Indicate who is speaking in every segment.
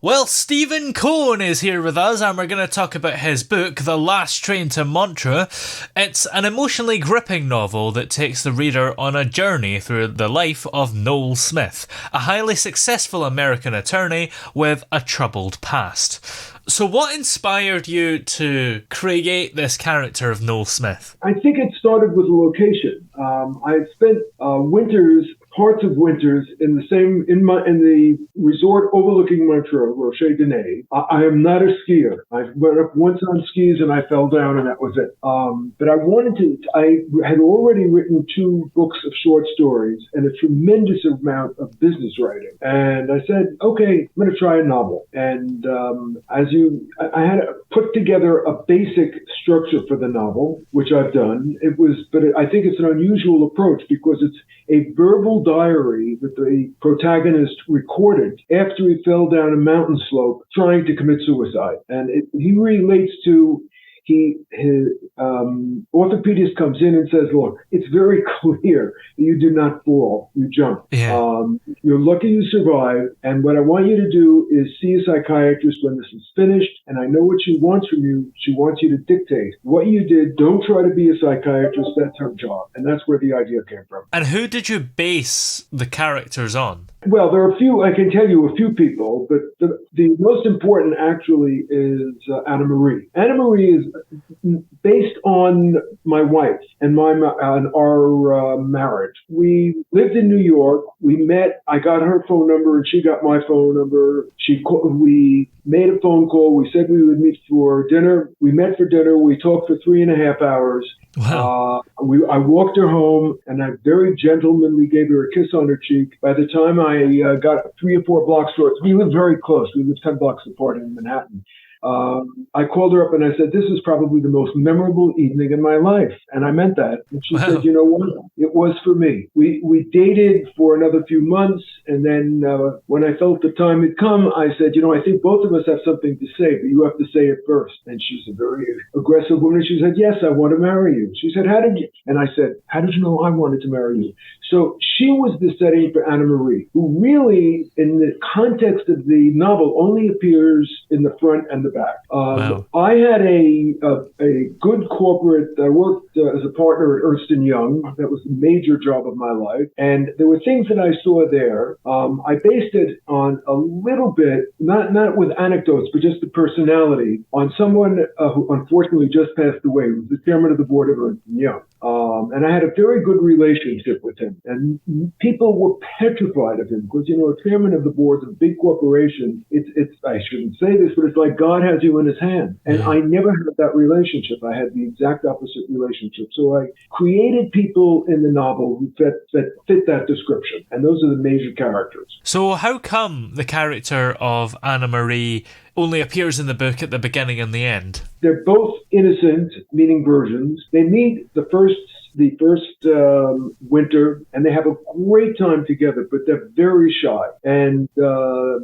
Speaker 1: Well, Stephen Kohn is here with us, and we're going to talk about his book, The Last Train to Montreux. It's an emotionally gripping novel that takes the reader on a journey through the life of Noel Smith, a highly successful American attorney with a troubled past. So what inspired you to create this character of Noel Smith?
Speaker 2: I think it started with a location. I had spent parts of winters in the resort overlooking Montreux, Rocher de Nez. I am not a skier. I went up once on skis and I fell down and that was it. But I had already written 2 books of short stories and a tremendous amount of business writing. And I said, okay, I'm going to try a novel. And I had put together a basic structure for the novel, which I've done. I think it's an unusual approach because it's a verbal diary that the protagonist recorded after he fell down a mountain slope trying to commit suicide. And he relates to his orthopedist comes in and says, look, it's very clear that you do not fall, you jump.
Speaker 1: Yeah.
Speaker 2: You're lucky you survived, and what I want you to do is see a psychiatrist when this is finished, and I know what she wants from you. She wants you to dictate what you did. Don't try to be a psychiatrist. That's her job. And that's where the idea came from.
Speaker 1: And who did you base the characters on?
Speaker 2: Well, there are I can tell you a few people, but the most important actually is Anna Marie. Anna Marie is based on my wife and our marriage. We lived in New York. We met. I got her phone number and she got my phone number. We made a phone call. We said we would meet for dinner. We met for dinner. We talked for 3.5 hours.
Speaker 1: Wow.
Speaker 2: I walked her home and I very gentlemanly gave her a kiss on her cheek. By the time I got 3 or 4 blocks short, we lived very close. We lived 10 blocks apart in Manhattan. I called her up and I said, this is probably the most memorable evening in my life. And I meant that. And she said, you know what? It was for me. We dated for another few months. And then when I felt the time had come, I said, I think both of us have something to say, but you have to say it first. And she's a very aggressive woman. She said, yes, I want to marry you. She said, how did you? And I said, how did you know I wanted to marry you? So she was the setting for Anna Marie, who really, in the context of the novel, only appears in the front and the back.
Speaker 1: Wow.
Speaker 2: I had a good corporate. I worked as a partner at Ernst & Young. That was the major job of my life. And there were things that I saw there. I based it on a little bit, not with anecdotes, but just the personality, on someone who unfortunately just passed away. He was the chairman of the board of Ernst & Young. And I had a very good relationship with him. And people were petrified of him because, a chairman of the board of a big corporation, it's I shouldn't say this, but it's like God has you in his hand. And I never had that relationship. I had the exact opposite relationship. So I created people in the novel who fit that description. And those are the major characters.
Speaker 1: So how come the character of Anna Marie only appears in the book at the beginning and the end?
Speaker 2: They're both innocent, meaning virgins. They meet the first winter, and they have a great time together, but they're very shy. And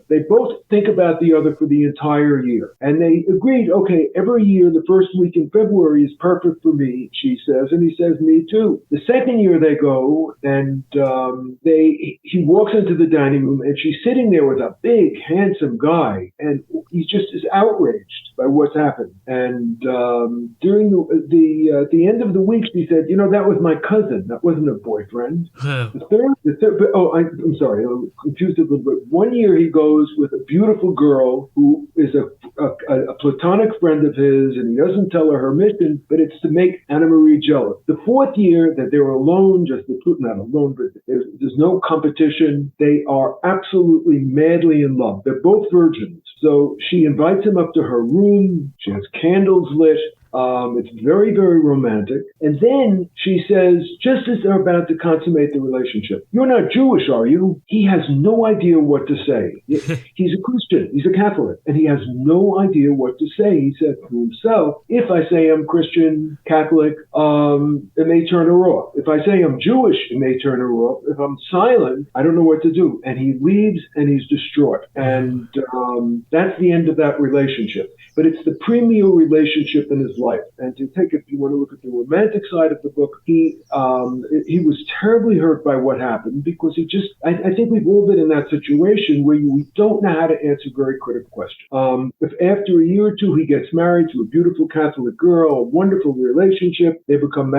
Speaker 2: they both think about the other for the entire year. And they agreed, okay, every year, the first week in February is perfect for me, she says, and he says, me too. The second year they go, and he walks into the dining room, and she's sitting there with a big, handsome guy, and he just is outraged by what's happened. And during the end of the week, she said, that was my cousin. That wasn't a boyfriend. I'm sorry, I'm confused a little bit. One year he goes with a beautiful girl who is a platonic friend of his, and he doesn't tell her mission, but it's to make Anna Marie jealous. The fourth year that they're alone, not alone, but there's no competition. They are absolutely madly in love. They're both virgins. So she invites him up to her room. She has candles lit. It's very, very romantic. And then she says, just as they're about to consummate the relationship, you're not Jewish, are you? He has no idea what to say. He's a Christian. He's a Catholic. And he has no idea what to say. He said to himself, if I say I'm Christian, Catholic, it may turn her off. If I say I'm Jewish, it may turn her off. If I'm silent, I don't know what to do. And he leaves and he's distraught. And that's the end of that relationship. But it's the premier relationship in his life. And to take it, if you want to look at the romantic side of the book, he was terribly hurt by what happened because I think we've all been in that situation where we don't know how to answer very critical questions. If after a year or two he gets married to a beautiful Catholic girl, a wonderful relationship, they become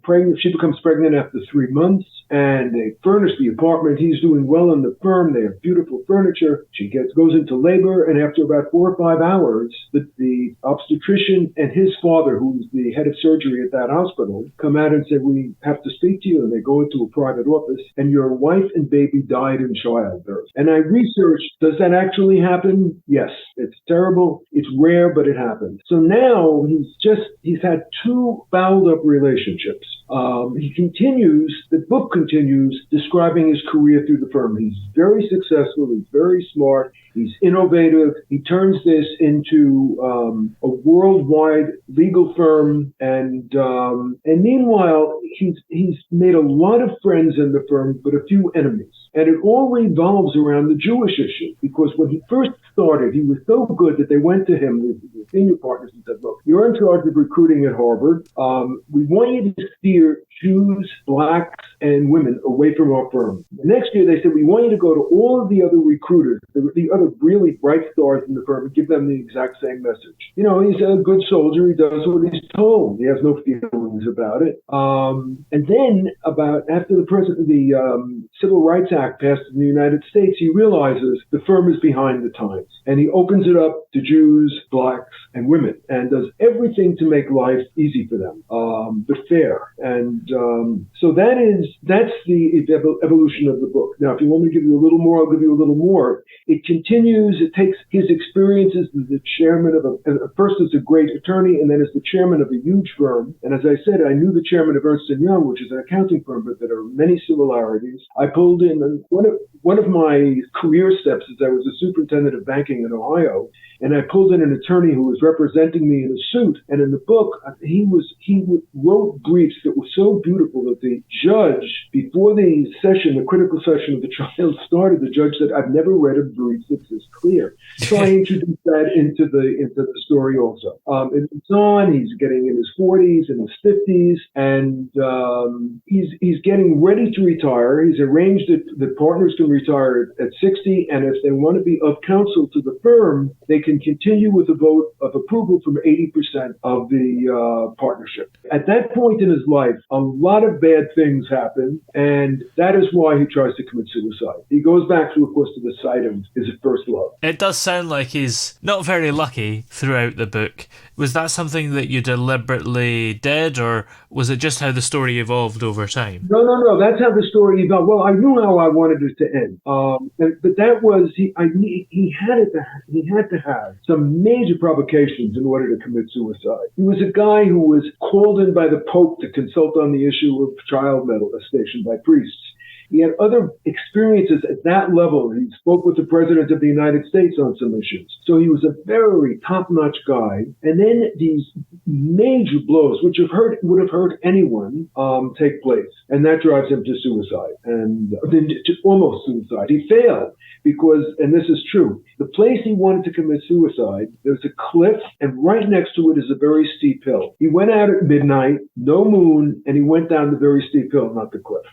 Speaker 2: pregnant. She becomes pregnant after 3 months, and they furnish the apartment. He's doing well in the firm. They have beautiful furniture. She goes into labor, and after about 4 or 5 hours, the obstetrician and his father, who's the head of surgery at that hospital, come out and say, "We have to speak to you." And they go into a private office, and your wife and baby died in childbirth. And I researched, does that actually happen? Yes. It's terrible. It's rare, but it happens. So now he's had 2 fouled up relationships. The book continues describing his career through the firm. He's very successful. He's very smart. He's innovative. He turns this into a worldwide legal firm, and meanwhile, he's made a lot of friends in the firm, but a few enemies. And it all revolves around the Jewish issue, because when he first started, he was so good that they went to him, the senior partners, and said, "Look, you're in charge of recruiting at Harvard. We want you to steer Jews, blacks, and women away from our firm." The next year, they said, "We want you to go to all of the other recruiters, the other really bright stars in the firm, and give them the exact same message. You know, he's a good soldier. He does what he's told. He has no feelings about it." And then, after the Civil Rights Act passed in the United States, he realizes the firm is behind the times, and he opens it up to Jews, blacks, and women, and does everything to make life easy for them, but fair. And so that's the evolution of the book. Now, if you want me to give you a little more, I'll give you a little more. It continues. It takes his experiences as the chairman of first as a great attorney, and then as the chairman of a huge firm. And as I said, I knew the chairman of Ernst & Young, which is an accounting firm, but there are many similarities. I pulled in one of my career steps is I was a superintendent of banking in Ohio, and I pulled in an attorney who was representing me in a suit. And in the book, he wrote briefs that were so beautiful that the judge, before the critical session of the trial started, the judge said, "I've never read a brief that's this clear." So I introduced that into the story also. It's on. He's getting in his 40s and his 50s, and he's getting ready to retire. He's arranged that partners can retire at 60, and if they want to be of counsel to the firm, they can continue with a vote of approval from 80% of the partnership. At that point in his life, a lot of bad things happen, and that is why he tries to commit suicide. He goes back to, of course, to the site of his first love.
Speaker 1: It does sound like he's not very lucky throughout the book. Was that something that you deliberately did, or was it just how the story evolved over time?
Speaker 2: No. That's how the story evolved. Well, I knew how I wanted it to end, but that was he had to have some major provocations in order to commit suicide. He was a guy who was called in by the Pope to consult on the issue of child molestation by priests. He had other experiences at that level. He spoke with the President of the United States on some issues. So he was a very top-notch guy. And then these major blows, which would have hurt anyone, take place. And that drives him to suicide, and then to almost suicide. He failed because, and this is true, the place he wanted to commit suicide, there's a cliff, and right next to it is a very steep hill. He went out at midnight, no moon, and he went down the very steep hill, not the cliff.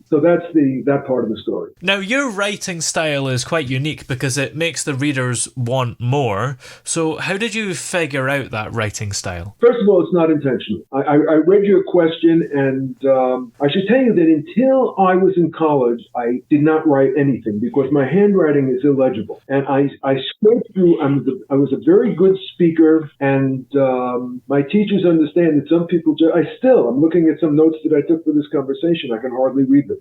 Speaker 2: So that's that part of the story.
Speaker 1: Now, your writing style is quite unique because it makes the readers want more. So how did you figure out that writing style?
Speaker 2: First of all, it's not intentional. I read your question, and I should tell you that until I was in college, I did not write anything because my handwriting is illegible. And I scraped through. I was a very good speaker, and my teachers understand that some people. I'm looking at some notes that I took for this conversation. I can hardly read them.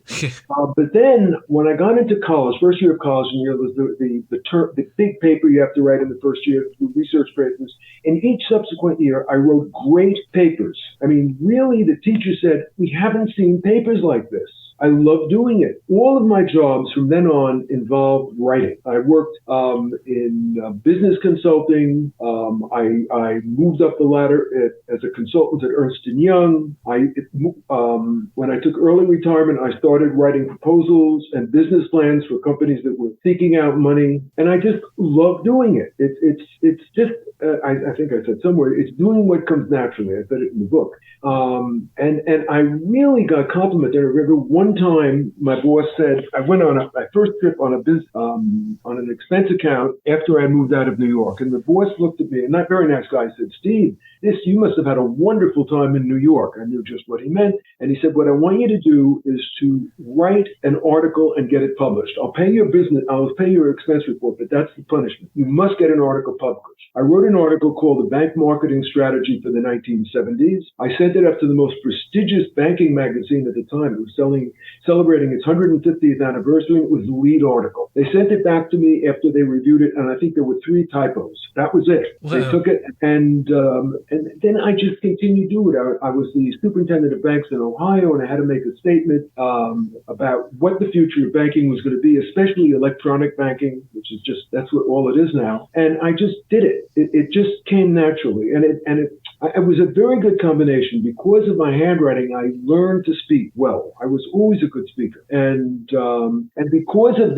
Speaker 2: But then, when I got into college, first year of college, and there was the big paper you have to write in the first year, the research papers. And each subsequent year, I wrote great papers. I mean, really, the teacher said, "We haven't seen papers like this." I love doing it. All of my jobs from then on involved writing. I worked in business consulting. I moved up the ladder as a consultant at Ernst & Young. When I took early retirement, I started writing proposals and business plans for companies that were seeking out money, and I just love doing it. It's just I think I said somewhere, it's doing what comes naturally. I said it in the book. And I really got complimented. I remember one time my boss said, I went on my first trip on on an expense account after I moved out of New York. And the boss looked at me, and that very nice guy said, Steve, you must have had a wonderful time in New York. I knew just what he meant. And he said, what I want you to do is to write an article and get it published. I'll pay your expense report, but that's the punishment. You must get an article published. I wrote an article called The Bank Marketing Strategy for the 1970s. I sent it up to the most prestigious banking magazine at the time. It was celebrating its 150th anniversary. It was the lead article. They sent it back to me after they reviewed it, and I think there were 3 typos. That was it. Wow. They took it, and then I just continued to do it. I was the superintendent of banks in Ohio, and I had to make a statement about what the future of banking was going to be, especially electronic banking, which is that's what all it is now. And I just did it. It just came naturally, and it was a very good combination. Because of my handwriting, I learned to speak well. I was always a good speaker, and because of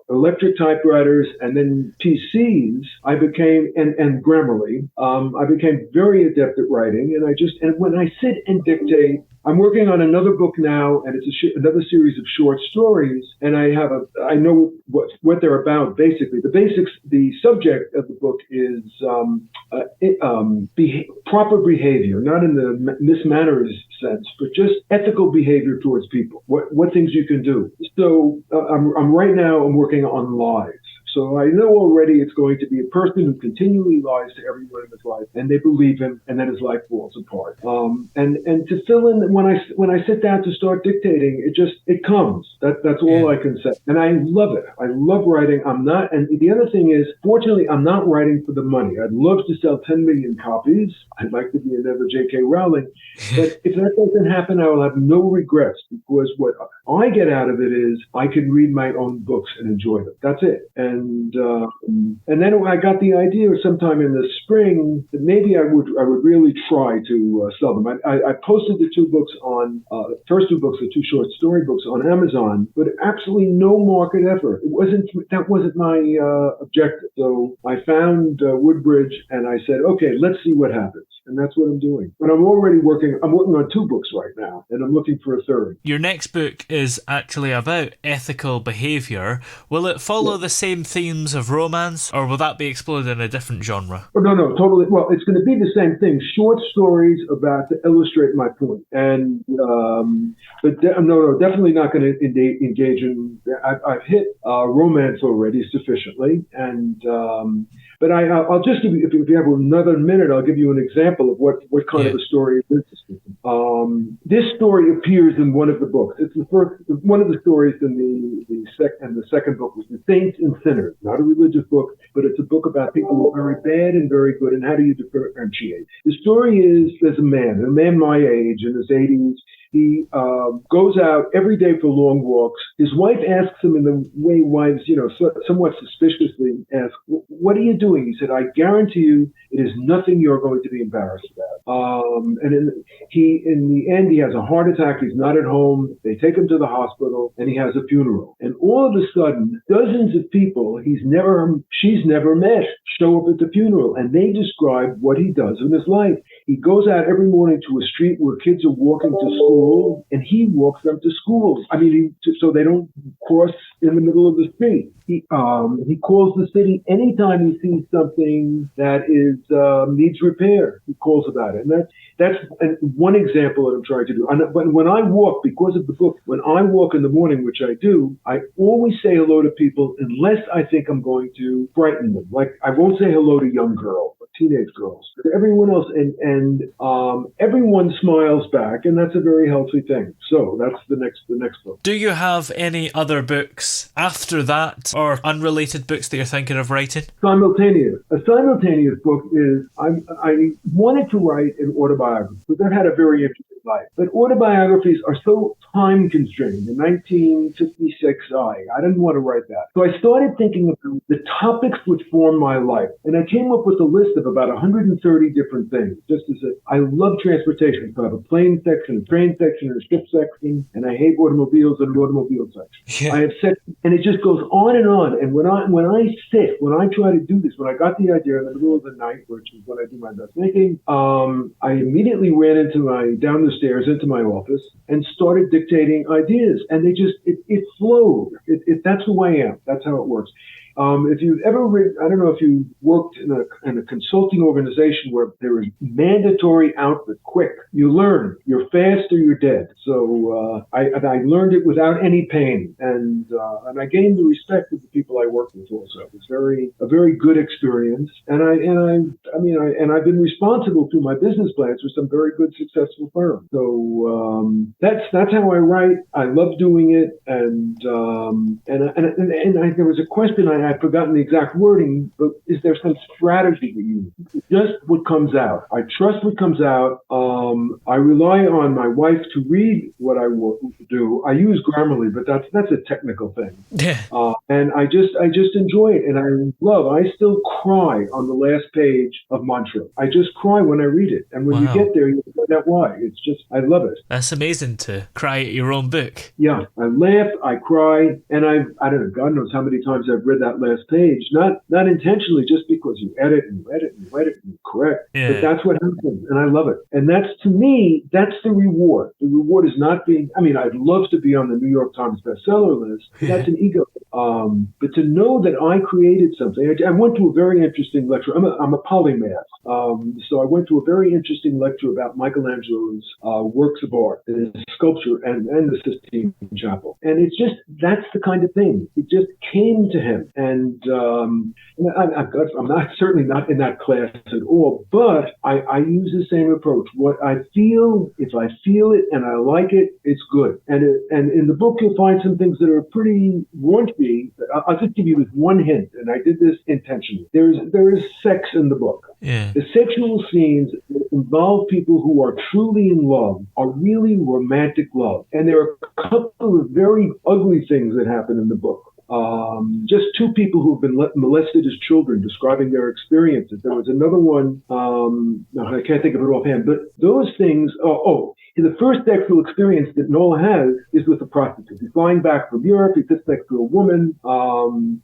Speaker 2: electric typewriters and then PCs, I became and Grammarly, I became very adept at writing. And when I sit and dictate, I'm working on another book now, and it's another series of short stories. And I know what they're about. Basically, the subject of the book is proper behavior, not in the mismanners sense, but just ethical behavior towards people. What things you can do. So I'm working on lies. So I know already it's going to be a person who continually lies to everyone in his life, and they believe him, and then his life falls apart. And to fill in, when I sit down to start dictating, it comes. That's all I can say. And I love it. I love writing. And the other thing is, fortunately, I'm not writing for the money. I'd love to sell 10 million copies. I'd like to be another J.K. Rowling. But if that doesn't happen, I will have no regrets, because what I get out of it is I can read my own books and enjoy them. That's it. And then I got the idea sometime in the spring that maybe I would really try to sell them. I posted the 2 books first 2 books, the 2 short story books on Amazon, but absolutely no market effort. That wasn't my objective. So I found Woodbridge, and I said, okay, let's see what happens. And that's what I'm doing. But I'm working on 2 books right now, and I'm looking for a 3rd.
Speaker 1: Your next book is actually about ethical behaviour. Will it follow the same themes of romance, or will that be explored in a different genre?
Speaker 2: Oh, no, totally. Well, it's going to be the same thing. Short stories about to illustrate my point. And definitely not going to engage in. I've hit romance already sufficiently, and but I'll just give you, if you have another minute, I'll give you an example of what kind of a story is interesting. This story appears in one of the books. It's one of the stories in the second book was The Saints and Sinners. Not a religious book, but it's a book about people who are very bad and very good, and how do you differentiate. The story is, there's a man my age in his 80s. He goes out every day for long walks. His wife asks him in the way wives, somewhat suspiciously ask, what are you doing? He said, I guarantee you it is nothing you're going to be embarrassed about. And in the end, he has a heart attack. He's not at home. They take him to the hospital, and he has a funeral. And all of a sudden, dozens of people she's never met show up at the funeral, and they describe what he does in his life. He goes out every morning to a street where kids are walking to school, and he walks them to school. So they don't cross in the middle of the street. He calls the city anytime he sees something that needs repair. He calls about it, and that's one example that I'm trying to do. But when I walk, because of the book, when I walk in the morning, which I do, I always say hello to people unless I think I'm going to frighten them. Like, I won't say hello to young girls, teenage girls, but everyone else, and everyone smiles back, and that's a very healthy thing. So that's the next book.
Speaker 1: Do you have any other books after that, or unrelated books that you're thinking of writing?
Speaker 2: Simultaneous. A simultaneous book is, I wanted to write an autobiography, but that had a very interesting life. But autobiographies are so time constrained. In 1956, I didn't want to write that. So I started thinking about the topics which form my life. And I came up with a list of about 130 different things. Just as I love transportation. So I have a plane section, a train section, a ship section, and I hate automobiles and an automobile section.
Speaker 1: Yeah.
Speaker 2: I have sections, and it just goes on and on. And when I try to do this, when I got the idea in the middle of the night, which is when I do my best thinking, I immediately ran down the stairs into my office and started dictating ideas. And it flowed. That's who I am. That's how it works. If you've ever I don't know if you worked in a consulting organization where there is mandatory output, quick. You learn. You're fast or you're dead. So I learned it without any pain, and I gained the respect of the people I worked with. Also, it was a very good experience, and I've been responsible through my business plans for some very good, successful firms. So that's how I write. I love doing it, and there was a question I've forgotten the exact wording, but is there some strategy that you use? Just what comes out. I trust what comes out. I rely on my wife to read what I do. I use Grammarly, but that's a technical thing.
Speaker 1: Yeah.
Speaker 2: And I just enjoy it, and I still cry on the last page of Montreux. I just cry when I read it, and when you get there, you find out why. It's just, I love it.
Speaker 1: That's amazing to cry at your own book.
Speaker 2: Yeah, I laugh, I cry, and I don't know, God knows how many times I've read that last page, not intentionally, just because you edit and you edit and you edit and you correct. Yeah. But that's what happens, and I love it. And that's, to me, that's the reward. The reward is not being, I'd love to be on the New York Times bestseller list. That's an ego. But to know that I created something, I went to a very interesting lecture. I'm a polymath. So I went to a very interesting lecture about Michelangelo's works of art, his sculpture and the Sistine Chapel. And it's just, that's the kind of thing. It just came to him. And I'm certainly not in that class at all, but I use the same approach. What I feel, if I feel it and I like it, it's good. And in the book, you'll find some things that are pretty raunchy. I'll just give you this one hint, and I did this intentionally. There is sex in the book.
Speaker 1: Yeah.
Speaker 2: The sexual scenes that involve people who are truly in love are really romantic love. And there are a couple of very ugly things that happen in the book. Just two people who have been molested as children describing their experiences. There was another one, I can't think of it offhand, but those things, the first sexual experience that Noel has is with a prostitute. He's flying back from Europe. He sits next to a woman.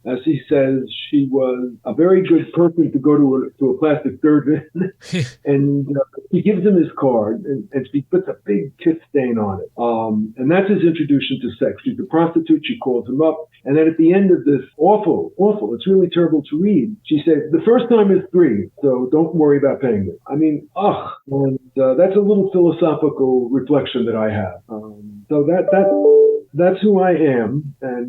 Speaker 2: As he says, she was a very good person to go to a plastic surgeon. And he gives him his card, and she puts a big kiss stain on it. And that's his introduction to sex. She's a prostitute. She calls him up. And then at the end of this awful, it's really terrible to read, she said, the first time is free, so don't worry about paying it. And that's a little philosophical reflection that I have. So that's who I am, but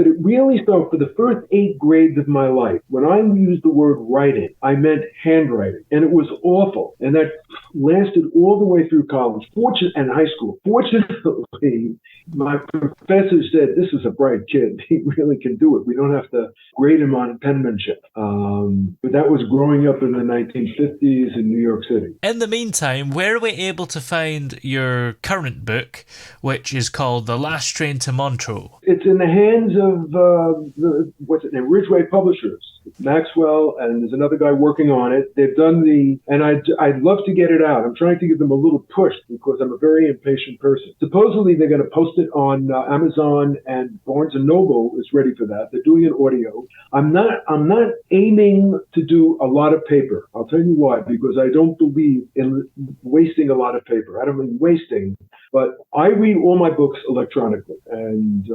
Speaker 2: it really, so for the first 8 grades of my life, when I used the word writing, I meant handwriting, and it was awful, and that lasted all the way through college, and high school. Fortunately, my professor said, this is a bright kid, he really can do it. We don't have to grade him on penmanship. But that was growing up in the 1950s in New York City.
Speaker 1: In the meantime, where are we able to find your current book, which is called The Last Train to Montreux?
Speaker 2: It's in the hands of Ridgeway Publishers. Maxwell, and there's another guy working on it. They've done and I'd love to get it out. I'm trying to give them a little push because I'm a very impatient person. Supposedly they're going to post it on Amazon, and Barnes & Noble is ready for that. They're doing an audio. I'm not aiming to do a lot of paper. I'll tell you why, because I don't believe in wasting a lot of paper. I don't mean wasting, but I read all my books electronically. And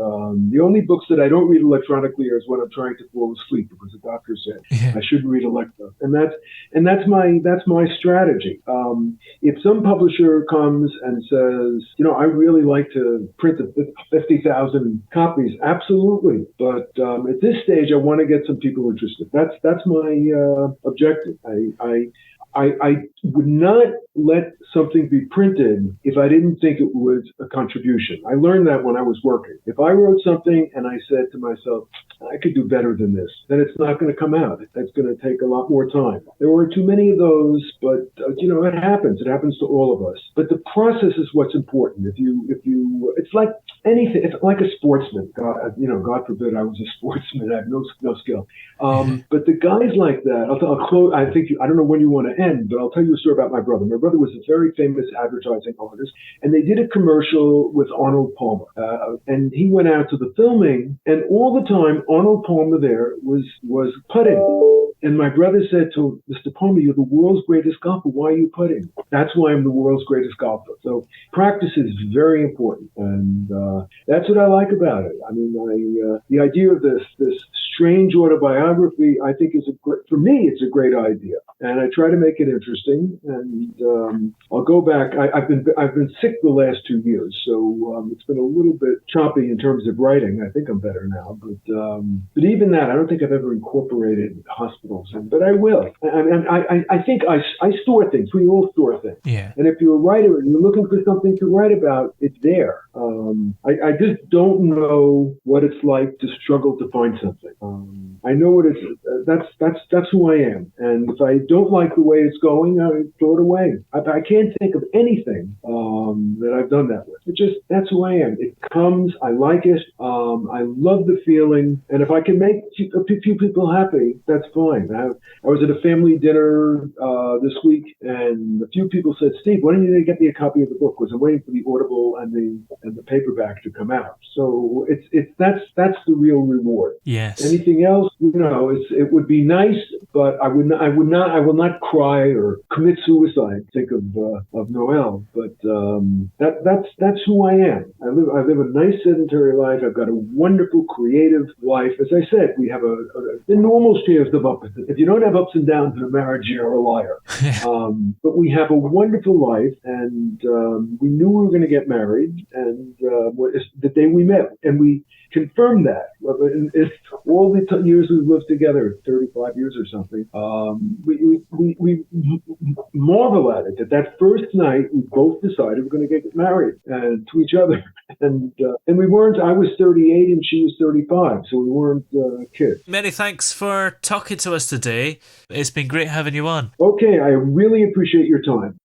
Speaker 2: the only books that I don't read electronically is when I'm trying to fall asleep, because the doctor said I shouldn't read electro. And that's my strategy. If some publisher comes and says, I really like to print 50,000 copies, absolutely. But at this stage, I want to get some people interested. That's my objective. I would not let something be printed if I didn't think it was a contribution. I learned that when I was working. If I wrote something and I said to myself, I could do better than this, then it's not going to come out. That's going to take a lot more time. There were too many of those, but it happens. It happens to all of us. But the process is what's important. It's like anything. It's like a sportsman. God forbid I was a sportsman. I have no skill. But the guys like that, I'll close. I don't know when you want to end, but I'll tell you a story about my brother. My brother was a very famous advertising artist, and they did a commercial with Arnold Palmer. And he went out to the filming, and all the time Arnold Palmer there was putting. And my brother said to Mr. Palmer, "You're the world's greatest golfer. Why are you putting?" "That's why I'm the world's greatest golfer." So practice is very important, and that's what I like about it. I mean, the idea of this strange autobiography, I think, for me, it's a great idea, and I try to make it interesting. And I'll go back. I've been sick the last 2 years, so it's been a little bit choppy in terms of writing. I think I'm better now, but even that, I don't think I've ever incorporated hospitals in, but I will. And I think I store things. We all store things.
Speaker 1: Yeah.
Speaker 2: And if you're a writer and you're looking for something to write about, it's there. I just don't know what it's like to struggle to find something. I know what it's. That's who I am. And if I don't like the way it's going, I throw it away. I can't think of anything that I've done that with. That's who I am. It comes. I like it. I love the feeling. And if I can make a few people happy, that's fine. I was at a family dinner this week, and a few people said, "Steve, why don't you get me a copy of the book?" Because I'm waiting for the Audible and the paperback to come out. So that's the real reward.
Speaker 1: Yes.
Speaker 2: Anything else, it would be nice, but I will not cry or commit suicide. Think of Noel, but that's who I am. I live a nice sedentary life. I've got a wonderful creative life. As I said, we have the normal shares of ups. If you don't have ups and downs in a marriage, you're a liar. But we have a wonderful life, and we knew we were going to get married, and the day we met, and we confirmed that. In all the years we've lived together, 35 years or something, we marvel at it. That first night, we both decided we're going to get married to each other, and we weren't. I was 38 and she was 35, so we weren't kids.
Speaker 1: Many thanks for talking to us today. It's been great having you on.
Speaker 2: Okay, I really appreciate your time.